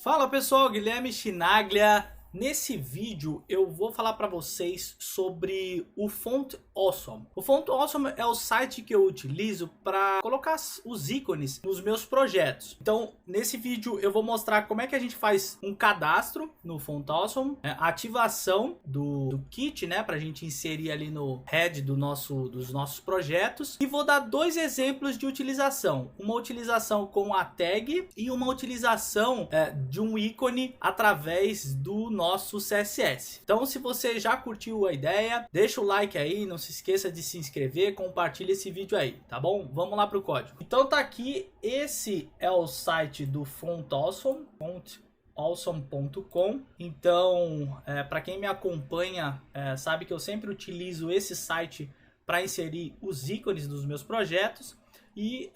Fala pessoal, Guilherme Chinaglia. Nesse vídeo eu vou falar para vocês sobre o Font Awesome. O Font Awesome é o site que eu utilizo para colocar os ícones nos meus projetos. Então, nesse vídeo eu vou mostrar como é que a gente faz um cadastro no Font Awesome, a ativação do kit, né, para a gente inserir ali no head dos nossos projetos. E vou dar dois exemplos de utilização. Uma utilização com a tag e uma utilização de um ícone através do nosso CSS. Então, se você já curtiu a ideia, deixa o like aí, não se esqueça de se inscrever, compartilha esse vídeo aí, tá bom? Vamos lá para o código. Então tá aqui, esse é o site do Font Awesome, fontawesome.com. Então, para quem me acompanha, sabe que eu sempre utilizo esse site para inserir os ícones dos meus projetos. E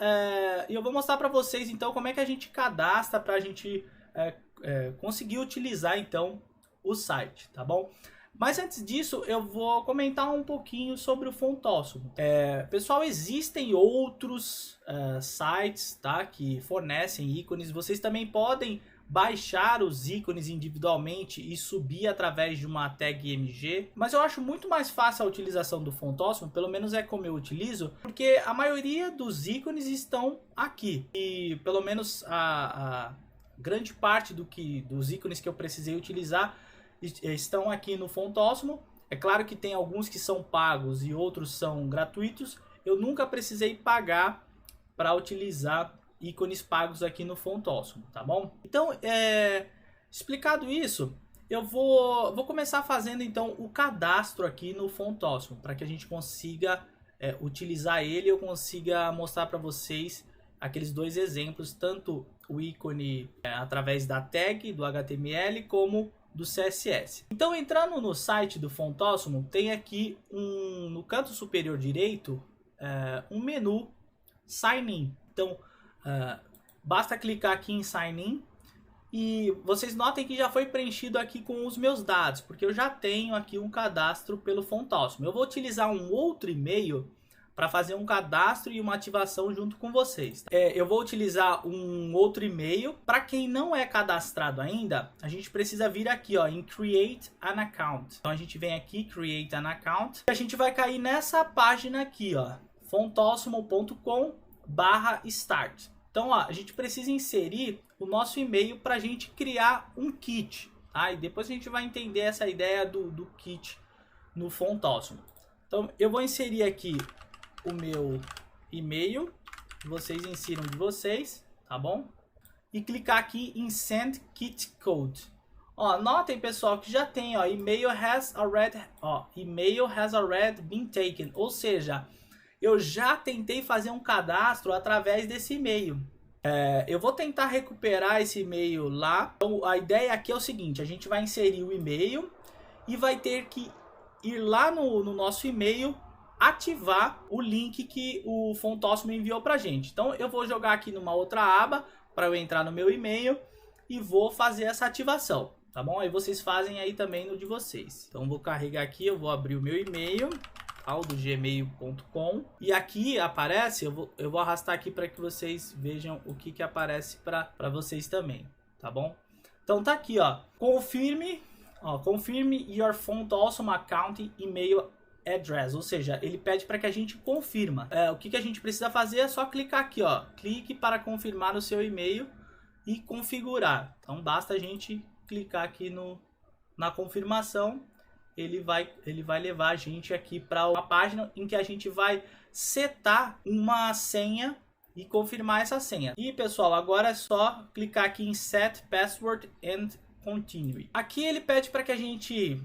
eu vou mostrar para vocês então como é que a gente cadastra para a gente conseguir utilizar então o site, tá bom? Mas antes disso eu vou comentar um pouquinho sobre o Font Awesome. Pessoal, existem outros sites, tá, que fornecem ícones. Vocês também podem baixar os ícones individualmente e subir através de uma tag IMG, mas eu acho muito mais fácil a utilização do Font Awesome, pelo menos é como eu utilizo, porque a maioria dos ícones estão aqui e pelo menos a grande parte dos ícones que eu precisei utilizar estão aqui no Font Awesome. É claro que tem alguns que são pagos e outros são gratuitos. Eu nunca precisei pagar para utilizar ícones pagos aqui no Font Awesome, tá bom? Então, explicado isso, eu vou começar fazendo então o cadastro aqui no Font Awesome, para que a gente consiga utilizar ele e eu consiga mostrar para vocês aqueles dois exemplos, tanto o ícone através da tag do HTML como do CSS. Então, entrando no site do Font Awesome, tem aqui no canto superior direito um menu Sign In. Então, basta clicar aqui em Sign In e vocês notem que já foi preenchido aqui com os meus dados, porque eu já tenho aqui um cadastro pelo Font Awesome. Eu vou utilizar um outro e-mail para fazer um cadastro e uma ativação junto com vocês. Eu vou utilizar um outro e-mail. Para quem não é cadastrado ainda, a gente precisa vir aqui ó, em Create an Account. Então a gente vem aqui, Create an Account. E a gente vai cair nessa página aqui, ó, fontawesome.com/start. Então ó, a gente precisa inserir o nosso e-mail para a gente criar um kit. Tá? E depois a gente vai entender essa ideia do kit no Font Awesome. Então eu vou inserir aqui o meu e-mail, vocês insiram de vocês, tá bom? E clicar aqui em Send Kit Code. Ó, notem pessoal que já tem, ó, email has already been taken, ou seja, eu já tentei fazer um cadastro através desse e-mail. Eu vou tentar recuperar esse e-mail lá. Então a ideia aqui é o seguinte, a gente vai inserir o e-mail e vai ter que ir lá no nosso e-mail ativar o link que o Font Awesome enviou pra gente. Então eu vou jogar aqui numa outra aba para eu entrar no meu e-mail e vou fazer essa ativação, tá bom? Aí vocês fazem aí também no de vocês. Então vou carregar aqui, eu vou abrir o meu e-mail, do gmail.com, e aqui aparece, eu vou arrastar aqui para que vocês vejam o que aparece para vocês também, tá bom? Então tá aqui, ó, confirme your Font Awesome account email address, ou seja, ele pede para que a gente confirma. O que a gente precisa fazer é só clicar aqui, ó, clique para confirmar o seu e-mail e configurar. Então basta a gente clicar aqui na confirmação, ele vai levar a gente aqui para uma página em que a gente vai setar uma senha e confirmar essa senha. E pessoal, agora é só clicar aqui em Set Password and Continue. Aqui ele pede para que a gente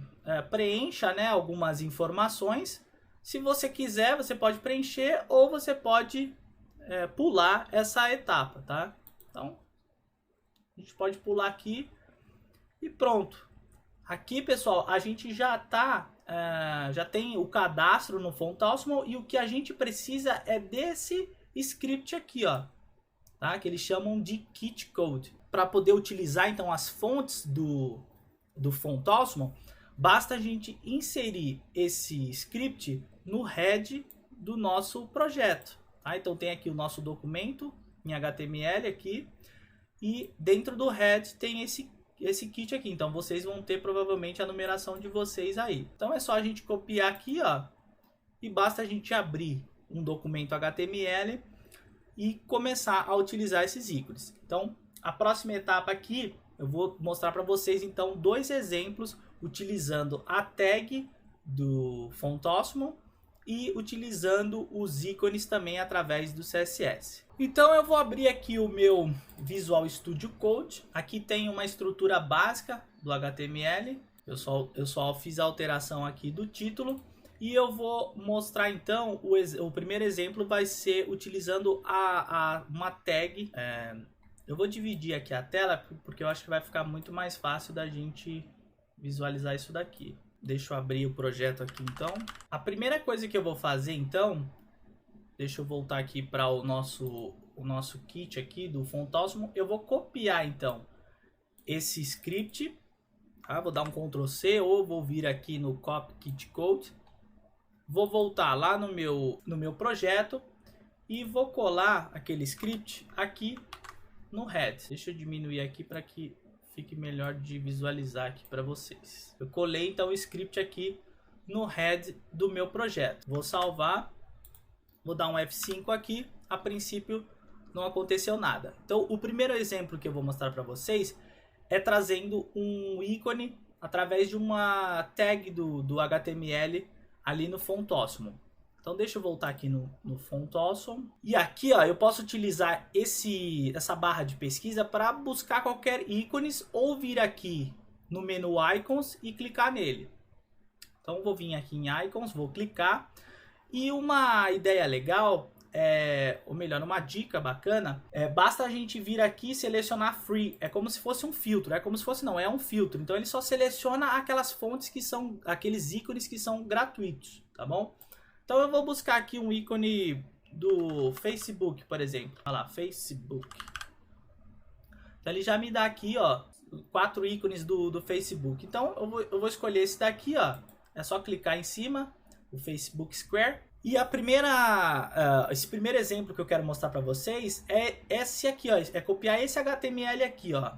preencha, né, algumas informações. Se você quiser, você pode preencher ou você pode pular essa etapa, tá? Então, a gente pode pular aqui e pronto. Aqui, pessoal, a gente já tem o cadastro no Font Awesome e o que a gente precisa é desse script aqui, ó, tá? Que eles chamam de Kit Code. Para poder utilizar então as fontes do Font Awesome, basta a gente inserir esse script no head do nosso projeto. Tá? Então tem aqui o nosso documento em HTML aqui e dentro do head tem esse kit aqui. Então vocês vão ter provavelmente a numeração de vocês aí. Então é só a gente copiar aqui, ó, e basta a gente abrir um documento HTML e começar a utilizar esses ícones. Então a próxima etapa aqui eu vou mostrar para vocês então 2 exemplos utilizando a tag do Fontosimo e utilizando os ícones também através do CSS. Então eu vou abrir aqui o meu Visual Studio Code. Aqui tem uma estrutura básica do HTML. Eu só fiz a alteração aqui do título. E eu vou mostrar então, o primeiro exemplo vai ser utilizando uma tag. Eu vou dividir aqui a tela porque eu acho que vai ficar muito mais fácil da gente visualizar isso daqui. Deixa eu abrir o projeto aqui então. A primeira coisa que eu vou fazer então, deixa eu voltar aqui para o nosso kit aqui do Fontosimo. Eu vou copiar então esse script. Tá? Vou dar um Ctrl C ou vou vir aqui no Copy Kit Code. Vou voltar lá no meu projeto e vou colar aquele script aqui no head. Deixa eu diminuir aqui para que fique melhor de visualizar aqui para vocês. Eu colei então o script aqui no head do meu projeto. Vou salvar, vou dar um F5 aqui. A princípio não aconteceu nada. Então o primeiro exemplo que eu vou mostrar para vocês é trazendo um ícone através de uma tag do HTML ali no Fontosimo. Então deixa eu voltar aqui no Fontosimo. E aqui ó, eu posso utilizar essa barra de pesquisa para buscar qualquer ícones ou vir aqui no menu Icons e clicar nele. Então vou vir aqui em Icons, vou clicar. E uma ideia legal, ou melhor, uma dica bacana, basta a gente vir aqui e selecionar Free. É como se fosse um filtro, é um filtro. Então ele só seleciona aquelas fontes que são, aqueles ícones que são gratuitos, tá bom? Então eu vou buscar aqui um ícone do Facebook, por exemplo. Olha lá, Facebook. Então ele já me dá aqui, ó, 4 ícones do Facebook. Então eu vou escolher esse daqui, ó. É só clicar em cima, o Facebook Square. E esse primeiro exemplo que eu quero mostrar para vocês é esse aqui, ó. É copiar esse HTML aqui, ó.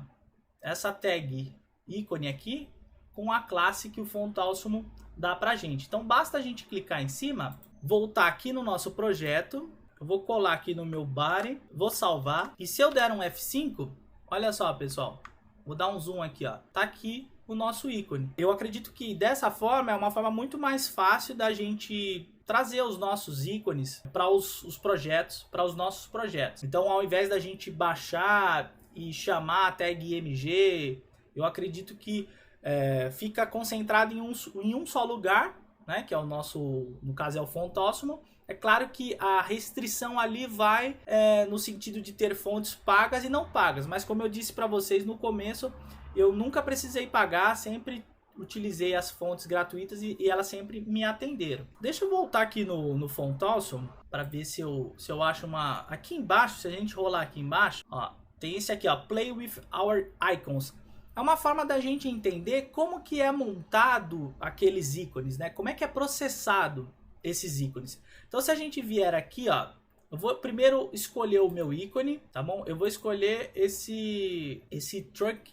Essa tag ícone aqui com a classe que o Fontosimo dá pra gente. Então basta a gente clicar em cima, voltar aqui no nosso projeto, eu vou colar aqui no meu body, vou salvar, e se eu der um F5, olha só pessoal, vou dar um zoom aqui, ó, tá aqui o nosso ícone. Eu acredito que dessa forma é uma forma muito mais fácil da gente trazer os nossos ícones para os projetos, para os nossos projetos. Então ao invés da gente baixar e chamar a tag IMG, eu acredito que fica concentrado em um só lugar, né, que é o nosso, no caso é o Fontosimo. É claro que a restrição ali vai no sentido de ter fontes pagas e não pagas, mas como eu disse para vocês no começo, eu nunca precisei pagar, sempre utilizei as fontes gratuitas e elas sempre me atenderam. Deixa eu voltar aqui no Fontosimo para ver se eu acho uma... Aqui embaixo, se a gente rolar aqui embaixo, ó, tem esse aqui, ó, Play with our icons. É uma forma da gente entender como que é montado aqueles ícones, né? Como é que é processado esses ícones. Então se a gente vier aqui, ó, eu vou primeiro escolher o meu ícone, tá bom? Eu vou escolher esse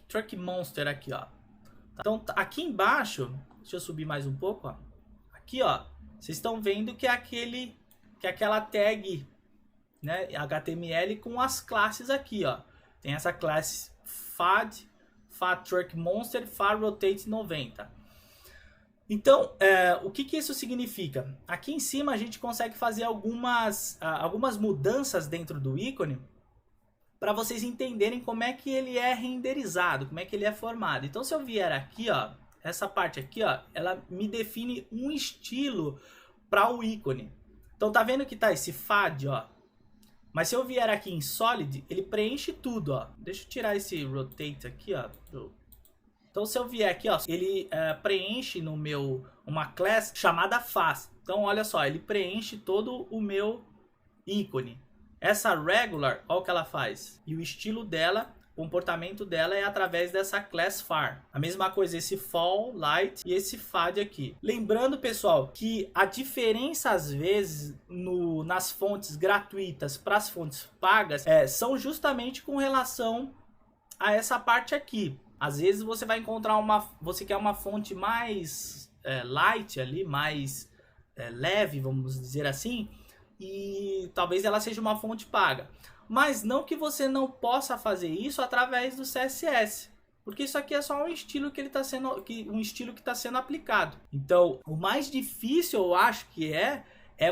Truck Monster aqui, ó. Então aqui embaixo, deixa eu subir mais um pouco, ó. Aqui, ó, vocês estão vendo que é aquela tag, né, HTML com as classes aqui, ó. Tem essa classe FAD, Truck Monster, Rotate 90. Então, o que isso significa? Aqui em cima a gente consegue fazer algumas mudanças dentro do ícone para vocês entenderem como é que ele é renderizado, como é que ele é formado. Então, se eu vier aqui, ó, essa parte aqui, ó, ela me define um estilo para o ícone. Então, tá vendo que tá esse FAD, ó? Mas se eu vier aqui em Solid, ele preenche tudo, ó. Deixa eu tirar esse Rotate aqui, ó. Então se eu vier aqui, ó, ele preenche no meu uma class chamada Face. Então olha só, ele preenche todo o meu ícone. Essa Regular, olha o que ela faz. E o estilo dela, o comportamento dela é através dessa class Far. A mesma coisa esse Fall, Light e esse Fad aqui. Lembrando, pessoal, que a diferença às vezes nas fontes gratuitas para as fontes pagas são justamente com relação a essa parte aqui. Às vezes você vai encontrar você quer uma fonte mais light ali, mais leve, vamos dizer assim, e talvez ela seja uma fonte paga. Mas não que você não possa fazer isso através do CSS, porque isso aqui é só um estilo que está sendo aplicado. Então, o mais difícil, eu acho que é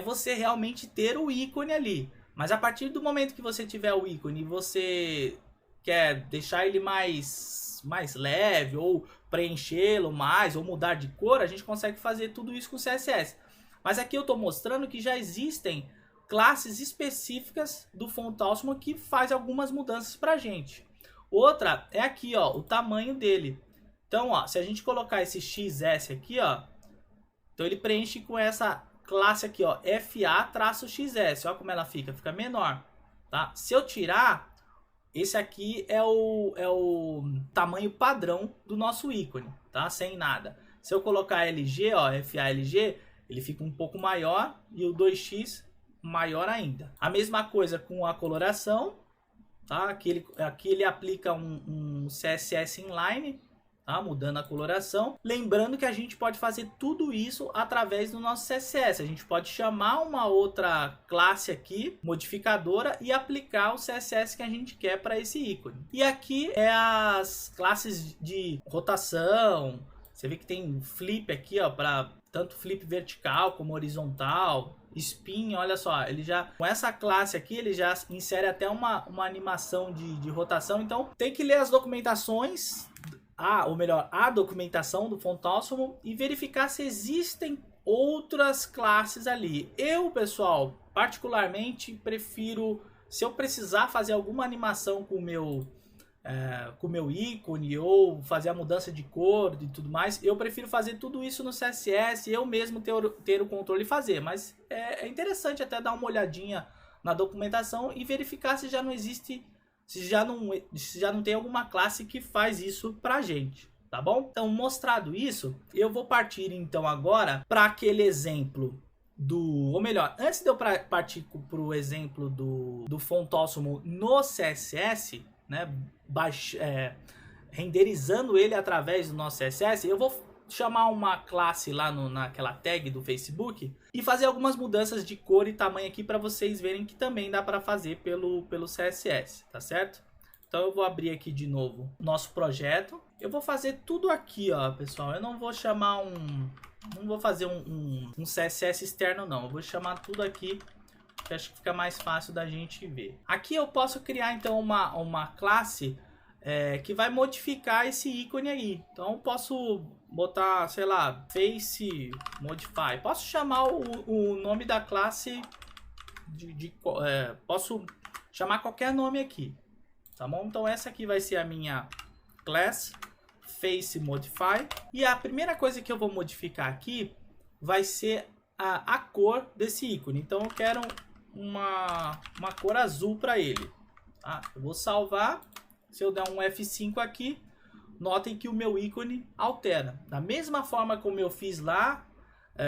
você realmente ter o ícone ali. Mas a partir do momento que você tiver o ícone e você quer deixar ele mais leve, ou preenchê-lo mais, ou mudar de cor, a gente consegue fazer tudo isso com CSS. Mas aqui eu estou mostrando que já existem classes específicas do Fontosimo que faz algumas mudanças para a gente. Outra é aqui, ó, o tamanho dele. Então, ó, se a gente colocar esse XS aqui, ó, então ele preenche com essa classe aqui, ó, FA-XS. Olha como ela fica menor, tá? Se eu tirar, esse aqui é o tamanho padrão do nosso ícone, tá? Sem nada. Se eu colocar LG, ó, FA-LG, ele fica um pouco maior e o 2x maior ainda. A mesma coisa com a coloração, tá? Aqui ele aplica um CSS inline, tá? Mudando a coloração. Lembrando que a gente pode fazer tudo isso através do nosso CSS. A gente pode chamar uma outra classe aqui, modificadora, e aplicar o CSS que a gente quer para esse ícone. E aqui é as classes de rotação. Você vê que tem flip aqui, ó, para tanto flip vertical como horizontal. Spin, olha só, ele já com essa classe aqui ele já insere até uma animação de rotação. Então tem que ler as documentações, ou melhor, a documentação do Fontosimo e verificar se existem outras classes ali. Eu, pessoal, particularmente prefiro, se eu precisar fazer alguma animação com o meu ícone ou fazer a mudança de cor e tudo mais, eu prefiro fazer tudo isso no CSS, eu mesmo ter o controle e fazer. Mas é interessante até dar uma olhadinha na documentação e verificar se já não existe, se já não tem alguma classe que faz isso pra gente, tá bom? Então, mostrado isso, eu vou partir então agora para aquele exemplo ou melhor, antes de eu partir para o exemplo do Fontosimo no CSS, né, renderizando ele através do nosso CSS, eu vou chamar uma classe lá naquela tag do Facebook e fazer algumas mudanças de cor e tamanho aqui para vocês verem que também dá para fazer pelo CSS, tá certo? Então eu vou abrir aqui de novo o nosso projeto. Eu vou fazer tudo aqui, ó, pessoal. Eu não vou chamar não vou fazer um CSS externo, não. Eu vou chamar tudo aqui, que acho que fica mais fácil da gente ver. Aqui eu posso criar então uma classe que vai modificar esse ícone aí. Então eu posso botar, sei lá, face modify. Posso chamar o nome da classe posso chamar qualquer nome aqui, tá bom? Então essa aqui vai ser a minha class face modify, e a primeira coisa que eu vou modificar aqui vai ser a cor desse ícone. Então eu quero uma cor azul para ele, tá? Eu vou salvar. Se eu der um F5 aqui, notem que o meu ícone altera. Da mesma forma como eu fiz lá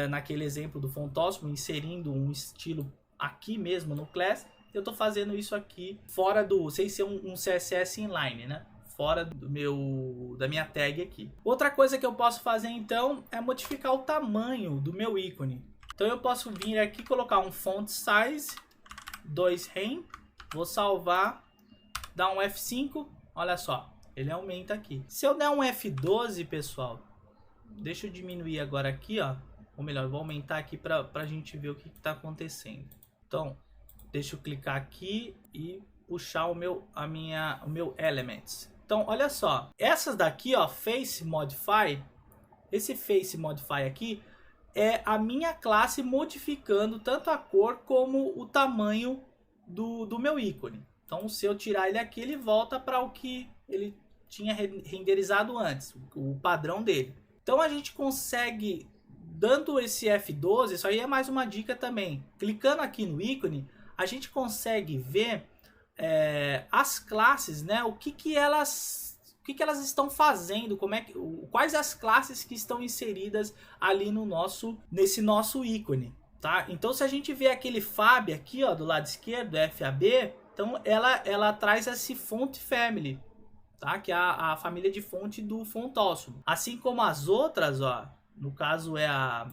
naquele exemplo do Fontosimo, inserindo um estilo aqui mesmo no class, eu estou fazendo isso aqui fora sem ser um CSS inline, né? Fora da minha tag aqui. Outra coisa que eu posso fazer então é modificar o tamanho do meu ícone. Então eu posso vir aqui e colocar um font size 2 rem, vou salvar, dar um F5, olha só, ele aumenta aqui. Se eu der um F12, pessoal, deixa eu diminuir agora aqui, ó, ou melhor, eu vou aumentar aqui para a gente ver o que está acontecendo. Então, deixa eu clicar aqui e puxar o meu elements. Então, olha só, essas daqui, ó, face modify, esse face modify aqui é a minha classe modificando tanto a cor como o tamanho do meu ícone. Então, se eu tirar ele aqui, ele volta para o que ele tinha renderizado antes, o padrão dele. Então, a gente consegue, dando esse F12, isso aí é mais uma dica também. Clicando aqui no ícone, a gente consegue ver as classes, né? O que elas estão fazendo, quais as classes que estão inseridas ali nesse nosso ícone, tá? Então, se a gente vê aquele Fab aqui, ó, do lado esquerdo, FAB, então ela traz esse font family, tá? Que é a família de fonte do Fontóssimo. Assim como as outras, ó, no caso é a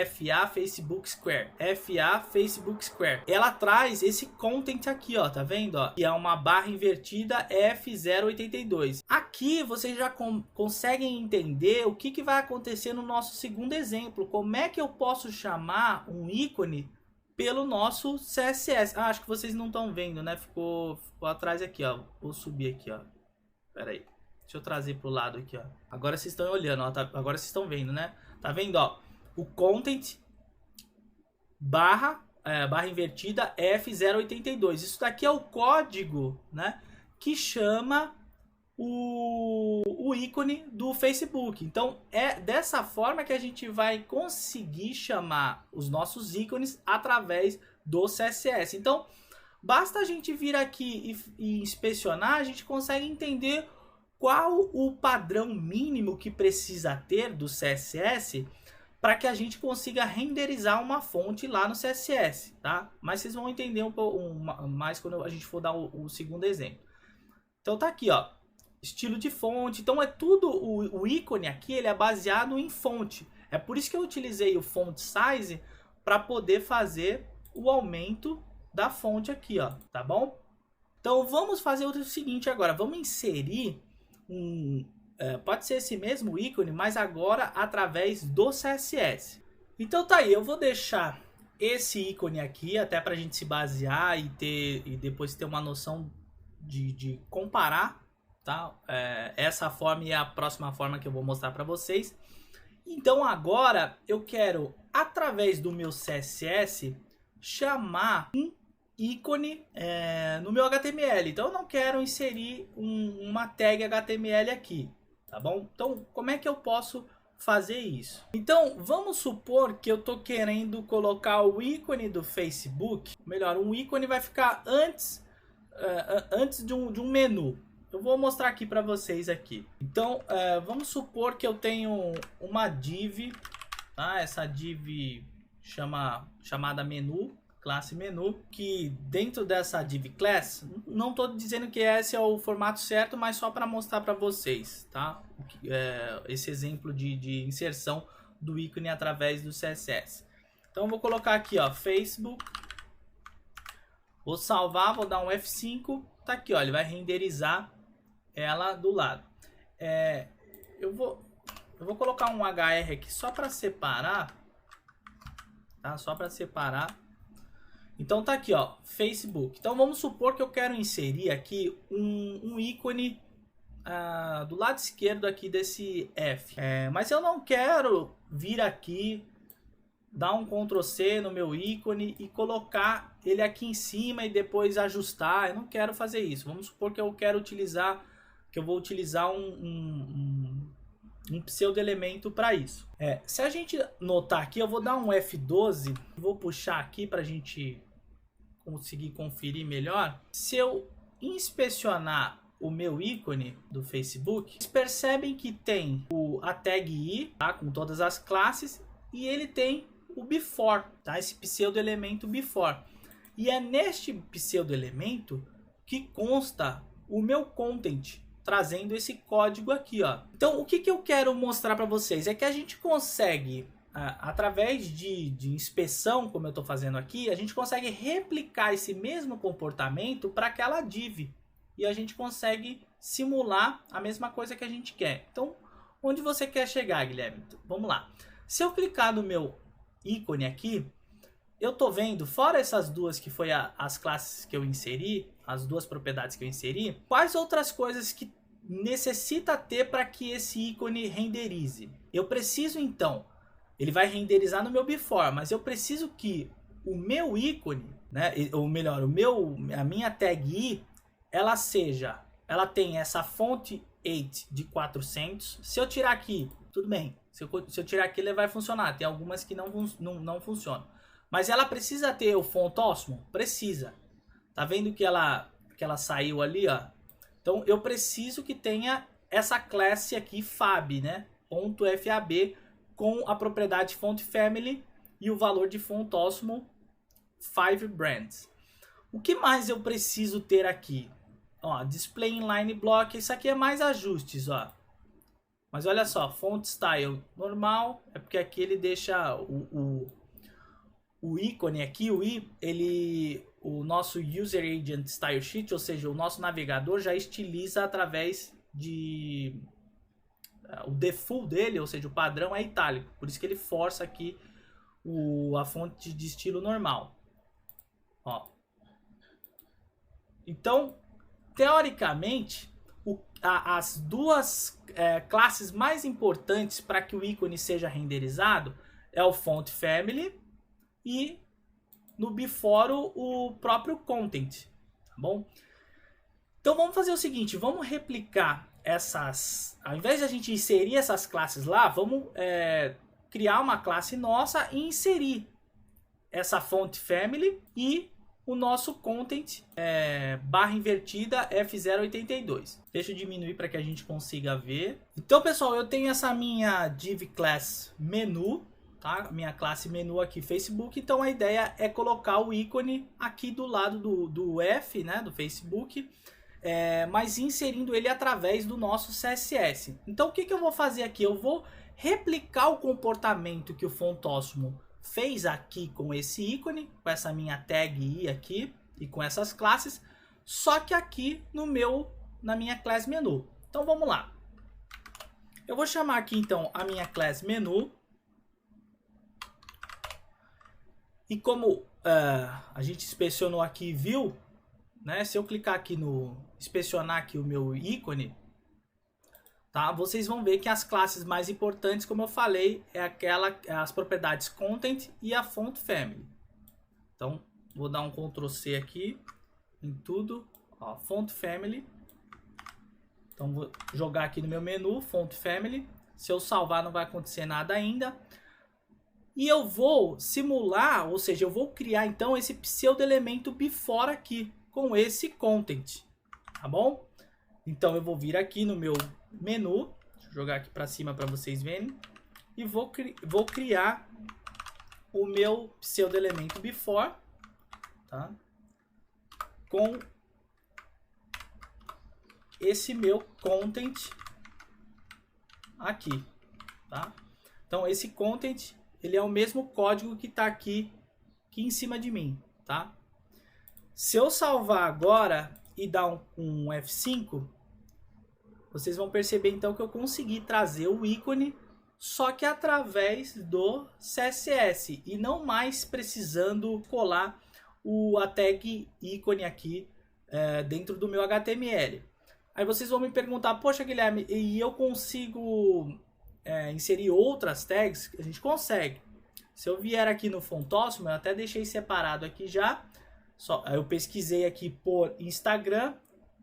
FA Facebook Square. FA Facebook Square. Ela traz esse content aqui, ó, tá vendo? Ó, que é uma barra invertida F082. Aqui vocês já conseguem entender o que vai acontecer no nosso segundo exemplo. Como é que eu posso chamar um ícone pelo nosso CSS? Ah, acho que vocês não estão vendo, né? Ficou atrás aqui, ó. Vou subir aqui, ó. Pera aí. Deixa eu trazer pro lado aqui, ó. Agora vocês estão olhando, ó. Agora vocês estão vendo, né? Tá vendo, ó? O content barra invertida F082. Isso daqui é o código, né? Que chama o ícone do Facebook. Então, é dessa forma que a gente vai conseguir chamar os nossos ícones através do CSS. Então, basta a gente vir aqui e inspecionar, a gente consegue entender qual o padrão mínimo que precisa ter do CSS para que a gente consiga renderizar uma fonte lá no CSS, tá? Mas vocês vão entender um pouco mais quando a gente for dar o segundo exemplo. Então tá aqui, ó, estilo de fonte. Então é tudo, o ícone aqui, ele é baseado em fonte. É por isso que eu utilizei o font size para poder fazer o aumento da fonte aqui, ó, tá bom? Então vamos fazer o seguinte agora, vamos inserir pode ser esse mesmo ícone, mas agora através do CSS. Então tá aí, eu vou deixar esse ícone aqui até para a gente se basear e depois ter uma noção de comparar, tá? Essa forma e a próxima forma que eu vou mostrar para vocês. Então agora eu quero, através do meu CSS, chamar um ícone no meu HTML. Então eu não quero inserir uma tag HTML aqui, tá bom? Então como é que eu posso fazer isso? Então vamos supor que eu tô querendo colocar o ícone do Facebook, melhor, um ícone vai ficar antes de um menu. Eu vou mostrar aqui para vocês aqui. Então vamos supor que eu tenho uma div, tá? Essa div chamada menu, classe menu, que dentro dessa div class, não estou dizendo que esse é o formato certo, mas só para mostrar para vocês, tá? Esse exemplo de inserção do ícone através do CSS. Então eu vou colocar aqui, ó, Facebook, vou salvar, vou dar um F5, tá aqui, ó, ele vai renderizar ela do lado. Eu vou colocar um HR aqui só para separar, tá? Só para separar. Então tá aqui, ó, Facebook. Então vamos supor que eu quero inserir aqui um ícone do lado esquerdo aqui desse F. Mas eu não quero vir aqui, dar um Ctrl C no meu ícone e colocar ele aqui em cima e depois ajustar. Eu não quero fazer isso. Vamos supor que eu quero utilizar, que eu vou utilizar um pseudo elemento para isso. Se a gente notar aqui, eu vou dar um F12, vou puxar aqui para a gente conseguir conferir melhor. Se eu inspecionar o meu ícone do Facebook, vocês percebem que tem a tag i, tá, com todas as classes, e ele tem o before, tá, esse pseudo elemento before. E é neste pseudo elemento que consta o meu content, trazendo esse código aqui, ó. Então, o que eu quero mostrar para vocês é que a gente consegue, através de inspeção, como eu estou fazendo aqui, a gente consegue replicar esse mesmo comportamento para aquela div. E a gente consegue simular a mesma coisa que a gente quer. Então, onde você quer chegar, Guilherme? Então, vamos lá. Se eu clicar no meu ícone aqui, eu estou vendo, fora essas duas que foi as classes que eu inseri, as duas propriedades que eu inseri, quais outras coisas que necessita ter para que esse ícone renderize? Eu preciso então, ele vai renderizar no meu before, mas eu preciso que o meu ícone, né, ou melhor, a minha tag i, ela tem essa fonte 8 de 400. Se eu tirar aqui, tudo bem. Se eu tirar aqui, ele vai funcionar. Tem algumas que não funcionam. Mas ela precisa ter o Fontóssimo? Precisa. Tá vendo que ela saiu ali, ó? Então eu preciso que tenha essa classe aqui, fab, né? .fab, com a propriedade font family e o valor de Fontóssimo 5 brands. O que mais eu preciso ter aqui? ó, display inline block, isso aqui é mais ajustes, ó. Mas olha só, font style normal, é porque aqui ele deixa o ícone aqui, o nosso user agent style sheet, ou seja, o nosso navegador já estiliza através de o default dele, ou seja, o padrão é itálico, por isso que ele força aqui a fonte de estilo normal. Ó. Então, teoricamente, as duas classes mais importantes para que o ícone seja renderizado é o font family e no before o próprio content, tá bom? Então vamos fazer o seguinte, vamos replicar ao invés de a gente inserir essas classes lá, vamos criar uma classe nossa e inserir essa font family e o nosso content barra invertida F082. Deixa eu diminuir para que a gente consiga ver. Então, pessoal, eu tenho essa minha div class menu, tá? Minha classe menu aqui Facebook. Então, a ideia é colocar o ícone aqui do lado do F, né, do Facebook, mas inserindo ele através do nosso CSS. Então, o que eu vou fazer aqui? Eu vou replicar o comportamento que o Fontósimo fez aqui com esse ícone, com essa minha tag i aqui e com essas classes, só que aqui na minha class menu. Então vamos lá. Eu vou chamar aqui então a minha class menu. E como a gente inspecionou aqui e viu, né, se eu clicar aqui inspecionar aqui o meu ícone, tá? Vocês vão ver que as classes mais importantes, como eu falei, as propriedades content e a font family. Então, vou dar um Ctrl C aqui em tudo, ó, font family. Então, vou jogar aqui no meu menu, font family. Se eu salvar, não vai acontecer nada ainda. E eu vou simular, ou seja, eu vou criar então esse pseudo elemento before aqui com esse content, tá bom? Então, eu vou vir aqui no meu menu, deixa eu jogar aqui para cima para vocês verem, e vou criar o meu pseudo elemento before, tá? Com esse meu content aqui, tá? Então esse content, ele é o mesmo código que está aqui em cima de mim, tá? Se eu salvar agora e dar um F5, vocês vão perceber então que eu consegui trazer o ícone, só que através do CSS e não mais precisando colar a tag ícone aqui dentro do meu HTML. Aí vocês vão me perguntar, poxa Guilherme, e eu consigo inserir outras tags? A gente consegue. Se eu vier aqui no Fontósimo, eu até deixei separado aqui já, eu pesquisei aqui por Instagram.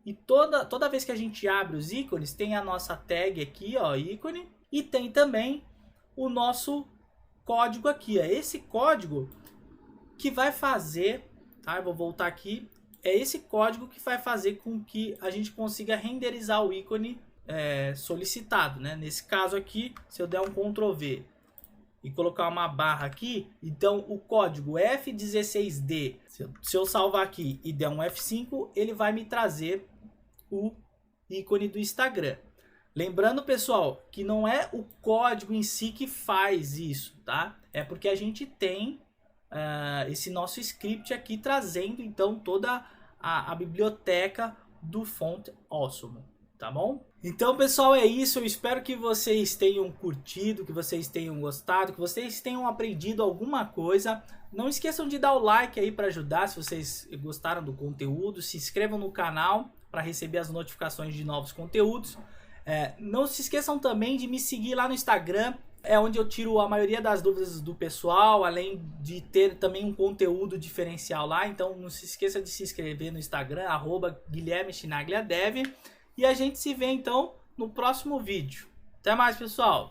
E toda vez que a gente abre os ícones, tem a nossa tag aqui, ó, ícone. E tem também o nosso código aqui. É esse código que vai fazer, tá? Eu vou voltar aqui. É esse código que vai fazer com que a gente consiga renderizar o ícone solicitado, né? Nesse caso aqui, se eu der um Ctrl V e colocar uma barra aqui, então o código F16D, se eu salvar aqui e der um F5, ele vai me trazer o ícone do Instagram. Lembrando, pessoal, que não é o código em si que faz isso, tá? É porque a gente tem esse nosso script aqui trazendo então toda a biblioteca do Fontósimo, tá bom? Então, pessoal, é isso. Eu espero que vocês tenham curtido, que vocês tenham gostado, que vocês tenham aprendido alguma coisa. Não esqueçam de dar o like aí para ajudar, se vocês gostaram do conteúdo. Se inscrevam no canal para receber as notificações de novos conteúdos. Não se esqueçam também de me seguir lá no Instagram, onde eu tiro a maioria das dúvidas do pessoal, além de ter também um conteúdo diferencial lá. Então não se esqueça de se inscrever no Instagram, @GuilhermeChinagliaDev. E a gente se vê então no próximo vídeo. Até mais, pessoal!